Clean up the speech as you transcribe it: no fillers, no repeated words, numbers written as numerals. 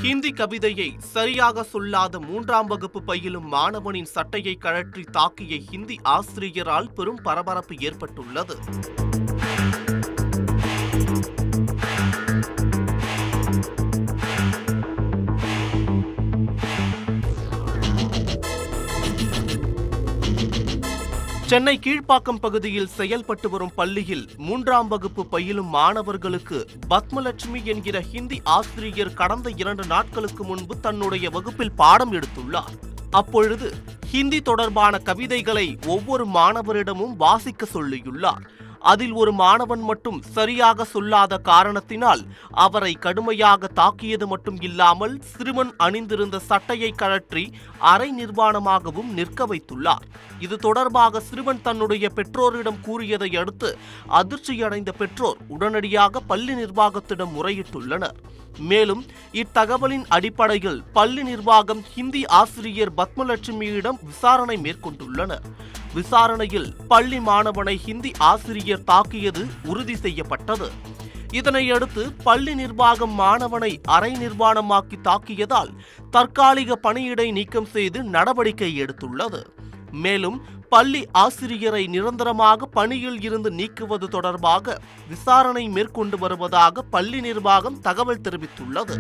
ஹிந்தி கவிதையை சரியாக சொல்லாத 3ஆம் வகுப்பு பயிலும் மாணவனின் சட்டையை கழற்றி தாக்கிய ஹிந்தி ஆசிரியரால் பெரும் பரபரப்பு ஏற்பட்டுள்ளது. சென்னை கீழ்ப்பாக்கம் பகுதியில் செயல்பட்டு வரும் பள்ளியில் 3ஆம் வகுப்பு பயிலும் மாணவர்களுக்கு பத்மலட்சுமி என்கிற ஹிந்தி ஆசிரியர் கடந்த 2 நாட்களுக்கு முன்பு தன்னுடைய வகுப்பில் பாடம் எடுத்துள்ளார். அப்பொழுது ஹிந்தி தொடர்பான கவிதைகளை ஒவ்வொரு மாணவரிடமும் வாசிக்க சொல்லியுள்ளார். அதில் ஒரு மாணவன் மட்டும் சரியாக சொல்லாத காரணத்தினால் அவரை கடுமையாக தாக்கியது மட்டும் இல்லாமல் சிறுவன் அணிந்திருந்த சட்டையை கழற்றி அரை நிர்வாணமாகவும் நிற்க வைத்துள்ளார். இது தொடர்பாக சிறுவன் தன்னுடைய பெற்றோரிடம் கூறியதை அடுத்து அதிர்ச்சியடைந்த பெற்றோர் உடனடியாக பள்ளி நிர்வாகத்திடம் முறையிட்டுள்ளனர். மேலும் இத்தகவலின் அடிப்படையில் பள்ளி நிர்வாகம் ஹிந்தி ஆசிரியர் பத்மலட்சுமியிடம் விசாரணை மேற்கொண்டுள்ளனர். விசாரணையில் பள்ளி மாணவனை ஹிந்தி ஆசிரியர் தாக்கியது உறுதி செய்யப்பட்டது. இதனையடுத்து பள்ளி நிர்வாகம் மாணவனை அரை நிர்வாணமாக்கி தாக்கியதால் தற்காலிக பணியிடை நீக்கம் செய்து நடவடிக்கை எடுத்துள்ளது. மேலும் பள்ளி ஆசிரியரை நிரந்தரமாக பணியில் இருந்து நீக்குவது தொடர்பாக விசாரணை மேற்கொண்டு வருவதாக பள்ளி நிர்வாகம் தகவல் தெரிவித்துள்ளது.